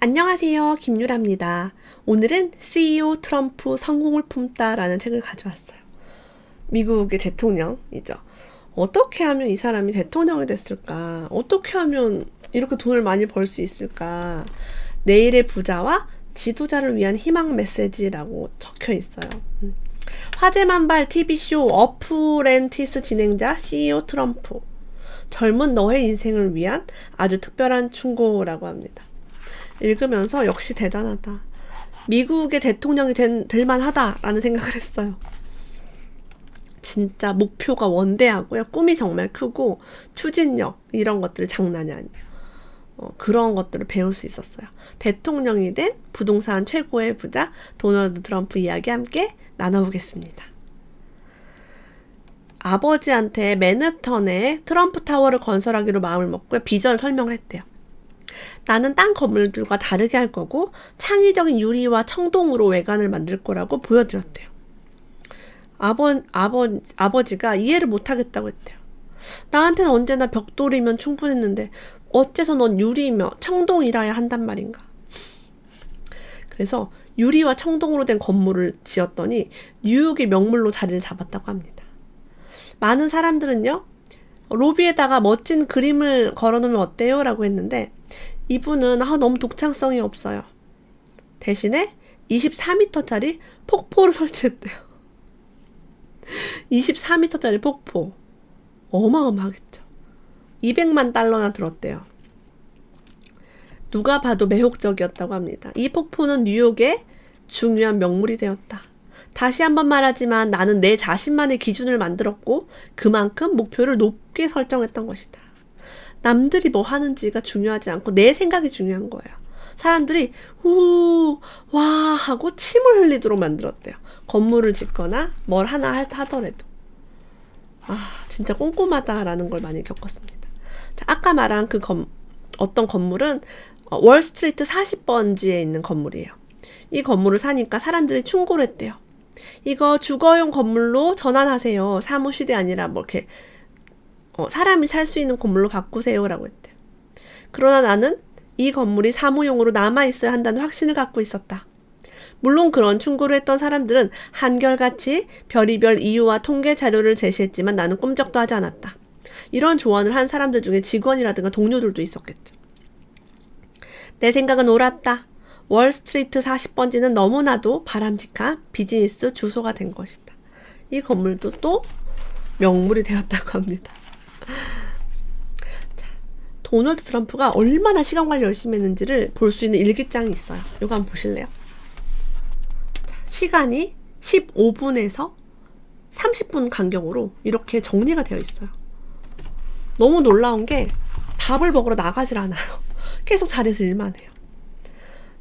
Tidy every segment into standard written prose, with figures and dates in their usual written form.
안녕하세요. 김유라입니다. 오늘은 CEO 트럼프 성공을 품다라는 책을 가져왔어요. 미국의 대통령이죠. 어떻게 하면 이 사람이 대통령이 됐을까? 어떻게 하면 이렇게 돈을 많이 벌 수 있을까? 내일의 부자와 지도자를 위한 희망 메시지라고 적혀 있어요. 화제만발 TV쇼 어프렌티스 진행자 CEO 트럼프. 젊은 너의 인생을 위한 아주 특별한 충고라고 합니다. 읽으면서 역시 대단하다. 미국의 대통령이 될 만하다라는 생각을 했어요. 진짜 목표가 원대하고요. 꿈이 정말 크고 추진력 이런 것들이 장난이 아니에요. 그런 것들을 배울 수 있었어요. 대통령이 된 부동산 최고의 부자 도널드 트럼프 이야기 함께 나눠보겠습니다. 아버지한테 맨해튼에 트럼프 타워를 건설하기로 마음을 먹고 비전을 설명을 했대요. 나는 딴 건물들과 다르게 할 거고 창의적인 유리와 청동으로 외관을 만들 거라고 보여드렸대요. 아버지가 이해를 못하겠다고 했대요. 나한테는 언제나 벽돌이면 충분했는데 어째서 넌 유리며 청동이라야 한단 말인가. 그래서 유리와 청동으로 된 건물을 지었더니 뉴욕의 명물로 자리를 잡았다고 합니다. 많은 사람들은요, 로비에다가 멋진 그림을 걸어놓으면 어때요? 라고 했는데 이분은 너무 독창성이 없어요. 대신에 24m짜리 폭포를 설치했대요. 24m짜리 폭포. 어마어마하겠죠. 200만 달러나 들었대요. 누가 봐도 매혹적이었다고 합니다. 이 폭포는 뉴욕의 중요한 명물이 되었다. 다시 한번 말하지만 나는 내 자신만의 기준을 만들었고 그만큼 목표를 높게 설정했던 것이다. 남들이 뭐 하는지가 중요하지 않고 내 생각이 중요한 거예요. 사람들이 와 하고 침을 흘리도록 만들었대요. 건물을 짓거나 뭘 하나 하더라도. 진짜 꼼꼼하다라는 걸 많이 겪었습니다. 자, 아까 말한 어떤 건물은 월스트리트 40번지에 있는 건물이에요. 이 건물을 사니까 사람들이 충고를 했대요. 이거 주거용 건물로 전환하세요. 사무실이 아니라 뭐 이렇게 사람이 살 수 있는 건물로 바꾸세요라고 했대요. 그러나 나는 이 건물이 사무용으로 남아있어야 한다는 확신을 갖고 있었다. 물론 그런 충고를 했던 사람들은 한결같이 별의별 이유와 통계 자료를 제시했지만 나는 꼼짝도 하지 않았다. 이런 조언을 한 사람들 중에 직원이라든가 동료들도 있었겠죠. 내 생각은 옳았다. 월스트리트 40번지는 너무나도 바람직한 비즈니스 주소가 된 것이다. 이 건물도 또 명물이 되었다고 합니다. 자, 도널드 트럼프가 얼마나 시간 관리 열심히 했는지를 볼 수 있는 일기장이 있어요. 이거 한번 보실래요? 자, 시간이 15분에서 30분 간격으로 이렇게 정리가 되어 있어요. 너무 놀라운 게 밥을 먹으러 나가질 않아요. 계속 자리에서 일만 해요.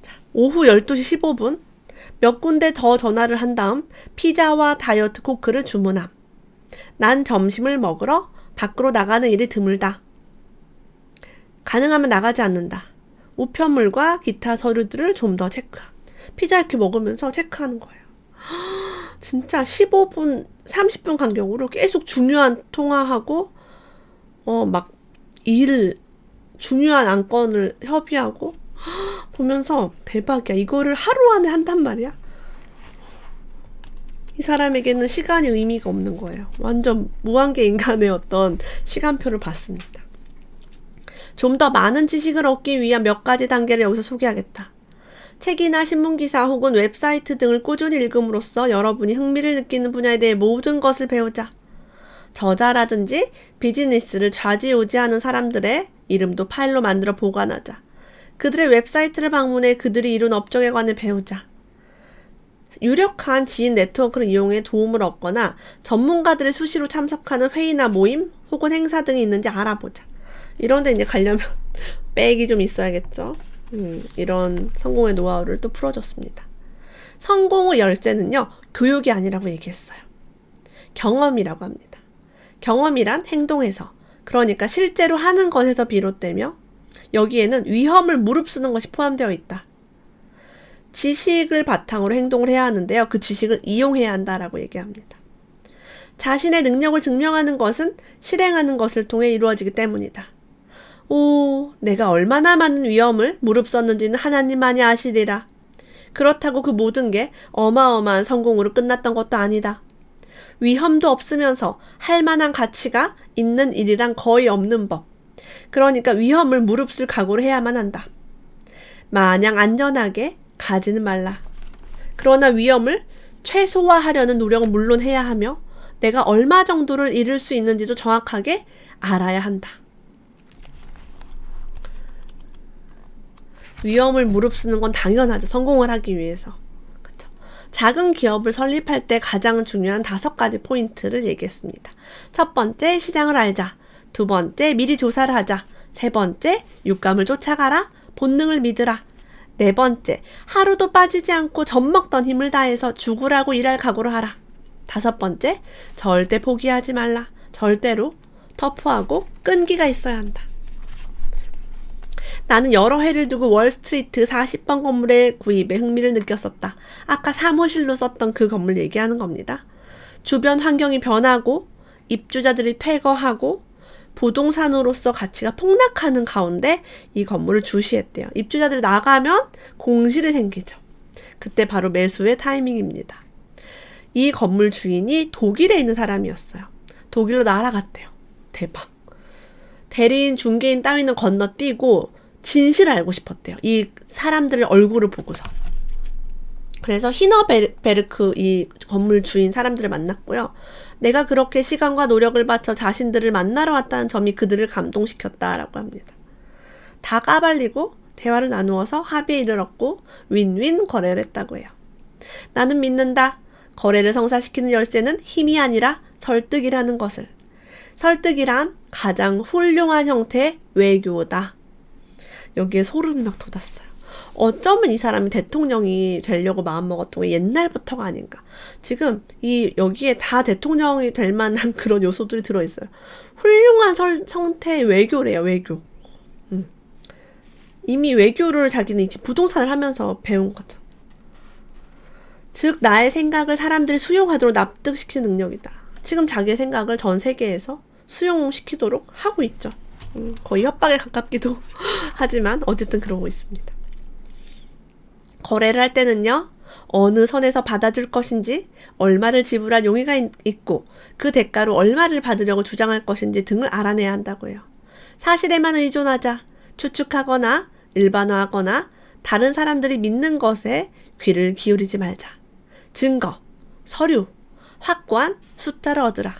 자, 오후 12시 15분 몇 군데 더 전화를 한 다음 피자와 다이어트 코크를 주문함. 난 점심을 먹으러 밖으로 나가는 일이 드물다. 가능하면 나가지 않는다. 우편물과 기타 서류들을 좀 더 체크함. 피자 이렇게 먹으면서 체크하는 거예요. 진짜 15분, 30분 간격으로 계속 중요한 통화하고 막 중요한 안건을 협의하고 보면서 대박이야. 이거를 하루 안에 한단 말이야. 이 사람에게는 시간이 의미가 없는 거예요. 완전 무한계 인간의 어떤 시간표를 봤습니다. 좀 더 많은 지식을 얻기 위한 몇 가지 단계를 여기서 소개하겠다. 책이나 신문기사 혹은 웹사이트 등을 꾸준히 읽음으로써 여러분이 흥미를 느끼는 분야에 대해 모든 것을 배우자. 저자라든지 비즈니스를 좌지우지하는 사람들의 이름도 파일로 만들어 보관하자. 그들의 웹사이트를 방문해 그들이 이룬 업적에 관해 배우자. 유력한 지인 네트워크를 이용해 도움을 얻거나 전문가들의 수시로 참석하는 회의나 모임 혹은 행사 등이 있는지 알아보자. 이런 데 이제 가려면 백이 좀 있어야겠죠. 이런 성공의 노하우를 또 풀어줬습니다. 성공의 열쇠는요, 교육이 아니라고 얘기했어요. 경험이라고 합니다. 경험이란 행동에서, 그러니까 실제로 하는 것에서 비롯되며 여기에는 위험을 무릅쓰는 것이 포함되어 있다. 지식을 바탕으로 행동을 해야 하는데요. 그 지식을 이용해야 한다라고 얘기합니다. 자신의 능력을 증명하는 것은 실행하는 것을 통해 이루어지기 때문이다. 오, 내가 얼마나 많은 위험을 무릅썼는지는 하나님만이 아시리라. 그렇다고 그 모든 게 어마어마한 성공으로 끝났던 것도 아니다. 위험도 없으면서 할 만한 가치가 있는 일이란 거의 없는 법. 그러니까 위험을 무릅쓸 각오를 해야만 한다. 마냥 안전하게 가지는 말라. 그러나 위험을 최소화하려는 노력은 물론 해야 하며 내가 얼마 정도를 잃을 수 있는지도 정확하게 알아야 한다. 위험을 무릅쓰는 건 당연하죠. 성공을 하기 위해서. 그쵸? 작은 기업을 설립할 때 가장 중요한 5가지 포인트를 얘기했습니다. 첫 번째, 시장을 알자. 두 번째, 미리 조사를 하자. 세 번째, 육감을 쫓아가라. 본능을 믿으라. 네 번째, 하루도 빠지지 않고 젖먹던 힘을 다해서 죽으라고 일할 각오를 하라. 다섯 번째, 절대 포기하지 말라. 절대로 터프하고 끈기가 있어야 한다. 나는 여러 해를 두고 월스트리트 40번 건물의 구입에 흥미를 느꼈었다. 아까 사무실로 썼던 그 건물 얘기하는 겁니다. 주변 환경이 변하고 입주자들이 퇴거하고 부동산으로서 가치가 폭락하는 가운데 이 건물을 주시했대요. 입주자들이 나가면 공실이 생기죠. 그때 바로 매수의 타이밍입니다. 이 건물 주인이 독일에 있는 사람이었어요. 독일로 날아갔대요. 대박. 대리인, 중개인 따위는 건너뛰고 진실을 알고 싶었대요. 이 사람들의 얼굴을 보고서. 그래서 히너베르크 이 건물 주인 사람들을 만났고요. 내가 그렇게 시간과 노력을 바쳐 자신들을 만나러 왔다는 점이 그들을 감동시켰다라고 합니다. 다 까발리고 대화를 나누어서 합의에 이르렀고 윈윈 거래를 했다고 해요. 나는 믿는다. 거래를 성사시키는 열쇠는 힘이 아니라 설득이라는 것을. 설득이란 가장 훌륭한 형태의 외교다. 여기에 소름이 막 돋았어요. 어쩌면 이 사람이 대통령이 되려고 마음먹었던 게 옛날부터가 아닌가. 지금 여기에 다 대통령이 될 만한 그런 요소들이 들어있어요. 훌륭한 성태의 외교래요. 외교. 이미 외교를 자기는 이제 부동산을 하면서 배운 거죠. 즉 나의 생각을 사람들이 수용하도록 납득시키는 능력이다. 지금 자기의 생각을 전 세계에서 수용시키도록 하고 있죠. 거의 협박에 가깝기도 하지만 어쨌든 그러고 있습니다. 거래를 할 때는요. 어느 선에서 받아줄 것인지, 얼마를 지불할 용의가 있고 그 대가로 얼마를 받으려고 주장할 것인지 등을 알아내야 한다고 해요. 사실에만 의존하자. 추측하거나 일반화하거나 다른 사람들이 믿는 것에 귀를 기울이지 말자. 증거, 서류, 확고한 숫자를 얻으라.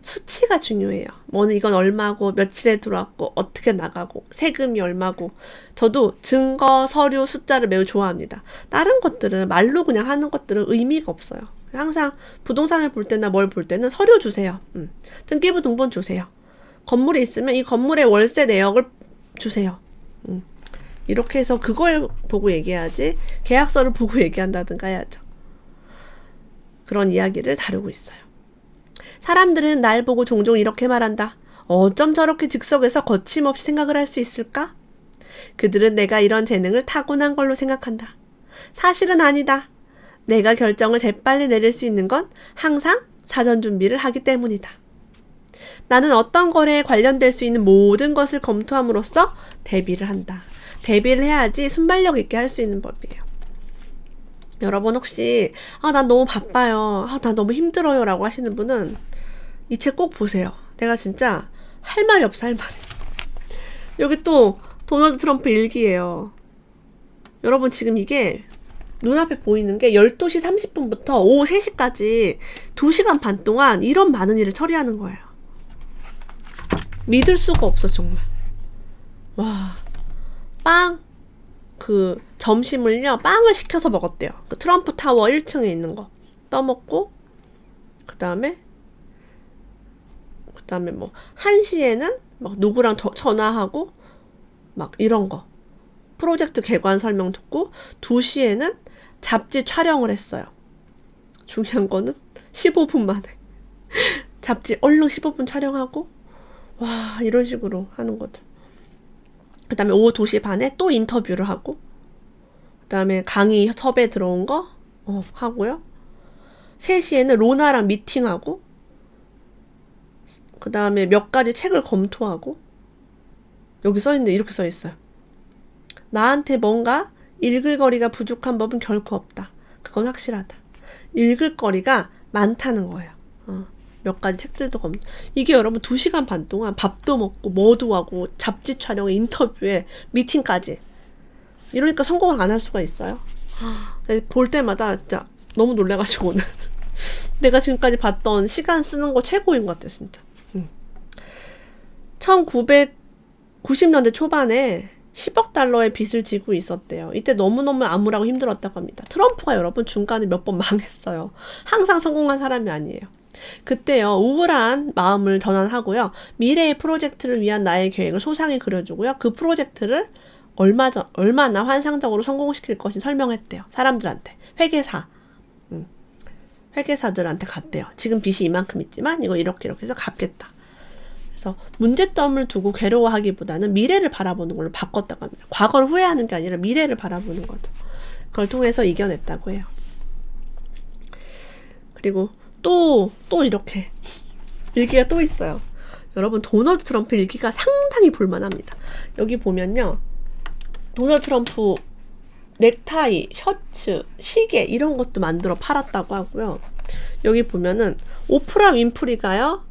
수치가 중요해요. 뭐는 이건 얼마고 며칠에 들어왔고 어떻게 나가고 세금이 얼마고. 저도 증거, 서류, 숫자를 매우 좋아합니다. 다른 것들은 말로 그냥 하는 것들은 의미가 없어요. 항상 부동산을 볼 때나 뭘 볼 때는 서류 주세요. 등기부 등본 주세요. 건물이 있으면 이 건물의 월세 내역을 주세요. 이렇게 해서 그걸 보고 얘기해야지 계약서를 보고 얘기한다든가 해야죠. 그런 이야기를 다루고 있어요. 사람들은 날 보고 종종 이렇게 말한다. 어쩜 저렇게 즉석에서 거침없이 생각을 할 수 있을까? 그들은 내가 이런 재능을 타고난 걸로 생각한다. 사실은 아니다. 내가 결정을 재빨리 내릴 수 있는 건 항상 사전 준비를 하기 때문이다. 나는 어떤 거래에 관련될 수 있는 모든 것을 검토함으로써 대비를 한다. 대비를 해야지 순발력 있게 할 수 있는 법이에요. 여러분 혹시 난 너무 바빠요. 난 너무 힘들어요 라고 하시는 분은 이 책 꼭 보세요. 내가 진짜 할 말이 없어 할 말이. 여기 또 도널드 트럼프 일기예요. 여러분 지금 이게 눈앞에 보이는 게 12시 30분부터 오후 3시까지 2시간 반 동안 이런 많은 일을 처리하는 거예요. 믿을 수가 없어 정말. 와, 점심을요 빵을 시켜서 먹었대요. 그 트럼프 타워 1층에 있는 거 떠먹고 그 다음에 뭐 1시에는 막 누구랑 전화하고 막 이런 거 프로젝트 개관 설명 듣고 2시에는 잡지 촬영을 했어요. 중요한 거는 15분 만에 잡지 얼른 15분 촬영하고 와 이런 식으로 하는 거죠. 그 다음에 오후 2시 반에 또 인터뷰를 하고 그 다음에 강의 섭외 들어온 거 하고요. 3시에는 로나랑 미팅하고 그 다음에 몇 가지 책을 검토하고 여기 써있는데 이렇게 써있어요. 나한테 뭔가 읽을 거리가 부족한 법은 결코 없다. 그건 확실하다. 읽을 거리가 많다는 거예요. 몇 가지 책들도 이게 여러분 2시간 반 동안 밥도 먹고 뭐도 하고 잡지 촬영에 인터뷰에 미팅까지. 이러니까 성공을 안 할 수가 있어요. 볼 때마다 진짜 너무 놀래가지고 오늘 내가 지금까지 봤던 시간 쓰는 거 최고인 것 같아 진짜. 1990년대 초반에 10억 달러의 빚을 지고 있었대요. 이때 너무너무 암울하고 힘들었다고 합니다. 트럼프가 여러분 중간에 몇 번 망했어요. 항상 성공한 사람이 아니에요. 그때요, 우울한 마음을 전환하고요, 미래의 프로젝트를 위한 나의 계획을 소상히 그려주고요, 그 프로젝트를 얼마나 환상적으로 성공시킬 것인지 설명했대요. 사람들한테. 회계사들한테 갔대요. 지금 빚이 이만큼 있지만 이거 이렇게 해서 갚겠다. 그래서 문제점을 두고 괴로워하기보다는 미래를 바라보는 걸로 바꿨다고 합니다. 과거를 후회하는 게 아니라 미래를 바라보는 거죠. 그걸 통해서 이겨냈다고 해요. 그리고 또 이렇게 일기가 또 있어요. 여러분 도널드 트럼프 일기가 상당히 볼만합니다. 여기 보면요, 도널드 트럼프 넥타이, 셔츠, 시계 이런 것도 만들어 팔았다고 하고요. 여기 보면은 오프라 윈프리가요,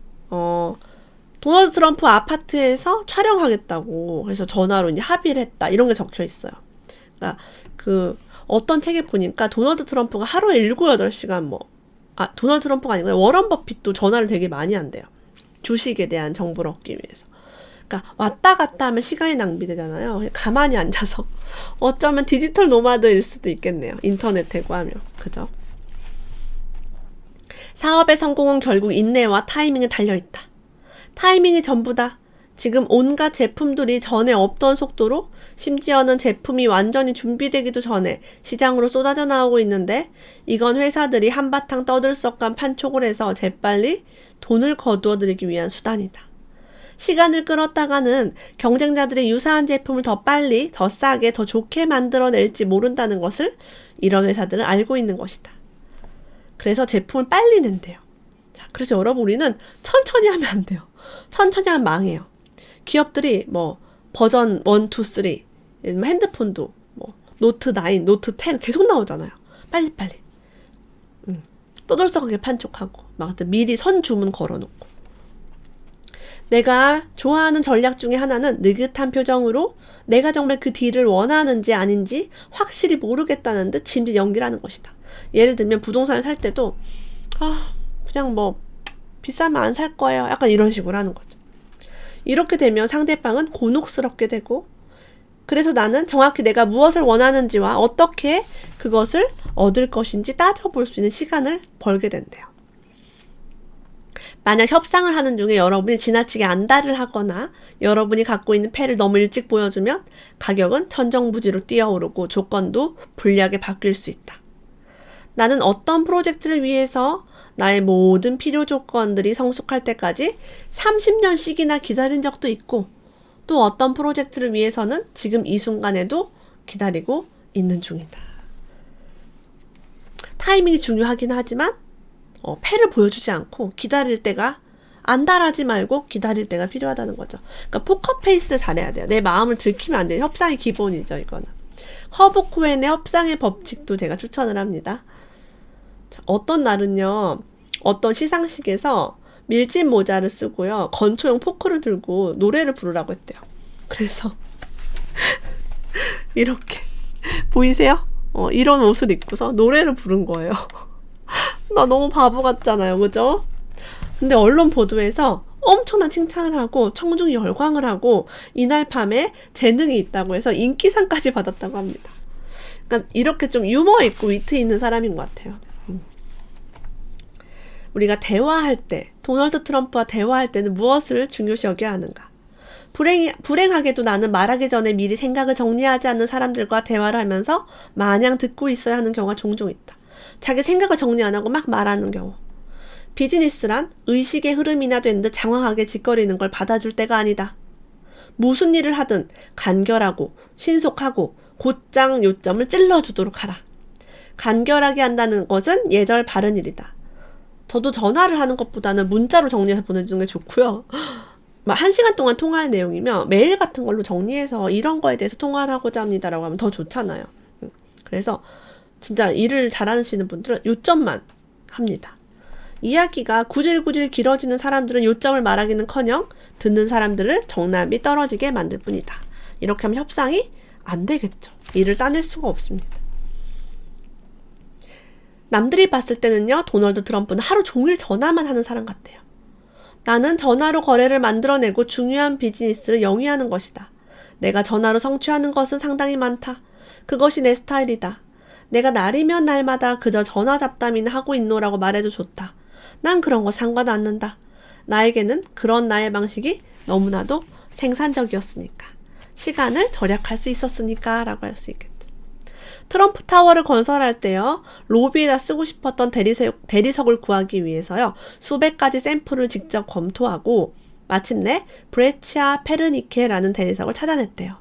도널드 트럼프 아파트에서 촬영하겠다고 해서 전화로 이제 합의를 했다, 이런 게 적혀 있어요. 그러니까 어떤 책에 보니까 도널드 트럼프가 하루에 7, 8시간 도널드 트럼프가 아니고 워런 버핏도 전화를 되게 많이 한대요. 주식에 대한 정보를 얻기 위해서. 그러니까 왔다 갔다 하면 시간이 낭비되잖아요. 가만히 앉아서 어쩌면 디지털 노마드일 수도 있겠네요. 인터넷 대고하며. 그죠? 사업의 성공은 결국 인내와 타이밍에 달려있다. 타이밍이 전부다. 지금 온갖 제품들이 전에 없던 속도로, 심지어는 제품이 완전히 준비되기도 전에 시장으로 쏟아져 나오고 있는데, 이건 회사들이 한바탕 떠들썩한 판촉을 해서 재빨리 돈을 거두어들이기 위한 수단이다. 시간을 끌었다가는 경쟁자들이 유사한 제품을 더 빨리, 더 싸게, 더 좋게 만들어낼지 모른다는 것을 이런 회사들은 알고 있는 것이다. 그래서 제품을 빨리 낸대요. 자, 그래서 여러분, 우리는 천천히 하면 안 돼요. 천천히 하면 망해요. 기업들이 버전 1, 2, 3, 핸드폰도 노트 9, 노트 10 계속 나오잖아요. 빨리빨리. 떠들썩하게 판촉하고 미리 선 주문 걸어놓고. 내가 좋아하는 전략 중에 하나는 느긋한 표정으로 내가 정말 그 딜을 원하는지 아닌지 확실히 모르겠다는 듯 짐짓 연기를 하는 것이다. 예를 들면 부동산을 살 때도 그냥 비싸면 안 살 거예요, 약간 이런 식으로 하는 거죠. 이렇게 되면 상대방은 곤혹스럽게 되고, 그래서 나는 정확히 내가 무엇을 원하는지와 어떻게 그것을 얻을 것인지 따져볼 수 있는 시간을 벌게 된대요. 만약 협상을 하는 중에 여러분이 지나치게 안달을 하거나 여러분이 갖고 있는 패를 너무 일찍 보여주면 가격은 천정부지로 뛰어오르고 조건도 불리하게 바뀔 수 있다. 나는 어떤 프로젝트를 위해서 나의 모든 필요 조건들이 성숙할 때까지 30년씩이나 기다린 적도 있고, 또 어떤 프로젝트를 위해서는 지금 이 순간에도 기다리고 있는 중이다. 타이밍이 중요하긴 하지만 패를 보여주지 않고 기다릴 때가, 안달하지 말고 기다릴 때가 필요하다는 거죠. 그러니까 포커페이스를 잘해야 돼요. 내 마음을 들키면 안 돼요. 협상이 기본이죠, 이거는. 허브 코엔의 협상의 법칙도 제가 추천을 합니다. 자, 어떤 날은요, 어떤 시상식에서 밀짚 모자를 쓰고요, 건초용 포크를 들고 노래를 부르라고 했대요. 그래서 이렇게 보이세요? 이런 옷을 입고서 노래를 부른 거예요. 나 너무 바보 같잖아요, 그죠? 근데 언론 보도에서 엄청난 칭찬을 하고 청중이 열광을 하고 이날 밤에 재능이 있다고 해서 인기상까지 받았다고 합니다. 그러니까 이렇게 좀 유머 있고 위트 있는 사람인 것 같아요. 우리가 대화할 때, 도널드 트럼프와 대화할 때는 무엇을 중요시 여겨야 하는가? 불행하게도 나는 말하기 전에 미리 생각을 정리하지 않는 사람들과 대화를 하면서 마냥 듣고 있어야 하는 경우가 종종 있다. 자기 생각을 정리 안 하고 막 말하는 경우. 비즈니스란 의식의 흐름이나 된 듯 장황하게 짓거리는 걸 받아줄 때가 아니다. 무슨 일을 하든 간결하고 신속하고 곧장 요점을 찔러주도록 하라. 간결하게 한다는 것은 예절 바른 일이다. 저도 전화를 하는 것보다는 문자로 정리해서 보내주는 게 좋고요. 막 1시간 동안 통화할 내용이면 메일 같은 걸로 정리해서 이런 거에 대해서 통화를 하고자 합니다라고 하면 더 좋잖아요. 그래서 진짜 일을 잘하시는 분들은 요점만 합니다. 이야기가 구질구질 길어지는 사람들은 요점을 말하기는커녕 듣는 사람들을 정남이 떨어지게 만들 뿐이다. 이렇게 하면 협상이 안 되겠죠. 일을 따낼 수가 없습니다. 남들이 봤을 때는요, 도널드 트럼프는 하루 종일 전화만 하는 사람 같아요. 나는 전화로 거래를 만들어내고 중요한 비즈니스를 영위하는 것이다. 내가 전화로 성취하는 것은 상당히 많다. 그것이 내 스타일이다. 내가 날이면 날마다 그저 전화 잡담이나 하고 있노라고 말해도 좋다. 난 그런 거 상관 않는다. 나에게는 그런 나의 방식이 너무나도 생산적이었으니까. 시간을 절약할 수 있었으니까 라고 할 수 있겠다. 트럼프 타워를 건설할 때요, 로비에다 쓰고 싶었던 대리석을 구하기 위해서요, 수백 가지 샘플을 직접 검토하고 마침내 브레치아 페르니케라는 대리석을 찾아냈대요.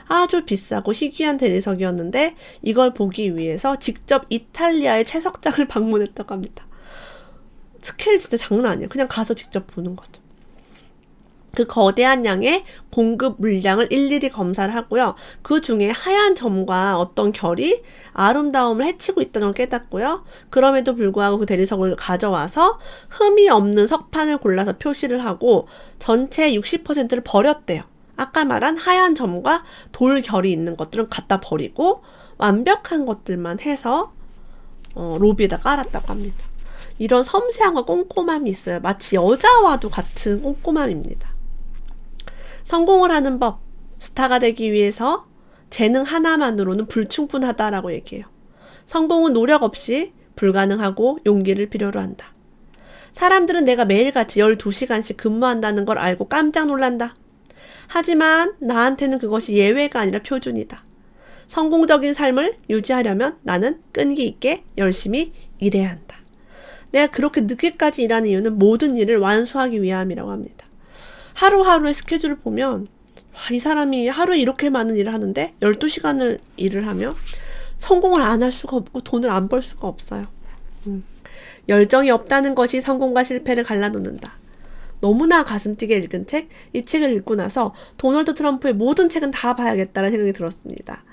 아주 비싸고 희귀한 대리석이었는데 이걸 보기 위해서 직접 이탈리아의 채석장을 방문했다고 합니다. 스케일 진짜 장난 아니에요. 그냥 가서 직접 보는 거죠. 그 거대한 양의 공급 물량을 일일이 검사를 하고요. 그 중에 하얀 점과 어떤 결이 아름다움을 해치고 있다는 걸 깨닫고요. 그럼에도 불구하고 그 대리석을 가져와서 흠이 없는 석판을 골라서 표시를 하고 전체 60%를 버렸대요. 아까 말한 하얀 점과 돌 결이 있는 것들은 갖다 버리고 완벽한 것들만 해서 로비에다 깔았다고 합니다. 이런 섬세함과 꼼꼼함이 있어요. 마치 여자와도 같은 꼼꼼함입니다. 성공을 하는 법, 스타가 되기 위해서 재능 하나만으로는 불충분하다라고 얘기해요. 성공은 노력 없이 불가능하고 용기를 필요로 한다. 사람들은 내가 매일같이 12시간씩 근무한다는 걸 알고 깜짝 놀란다. 하지만 나한테는 그것이 예외가 아니라 표준이다. 성공적인 삶을 유지하려면 나는 끈기 있게 열심히 일해야 한다. 내가 그렇게 늦게까지 일하는 이유는 모든 일을 완수하기 위함이라고 합니다. 하루하루의 스케줄을 보면 이 사람이 하루에 이렇게 많은 일을 하는데 12시간을 일을 하면 성공을 안 할 수가 없고 돈을 안 벌 수가 없어요. 열정이 없다는 것이 성공과 실패를 갈라놓는다. 너무나 가슴 뛰게 읽은 책, 이 책을 읽고 나서 도널드 트럼프의 모든 책은 다 봐야겠다는 생각이 들었습니다.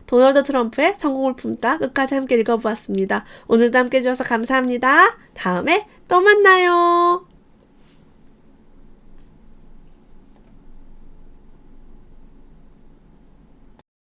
도널드 트럼프의 성공을 품다 끝까지 함께 읽어보았습니다. 오늘도 함께 해주셔서 감사합니다. 다음에 또 만나요.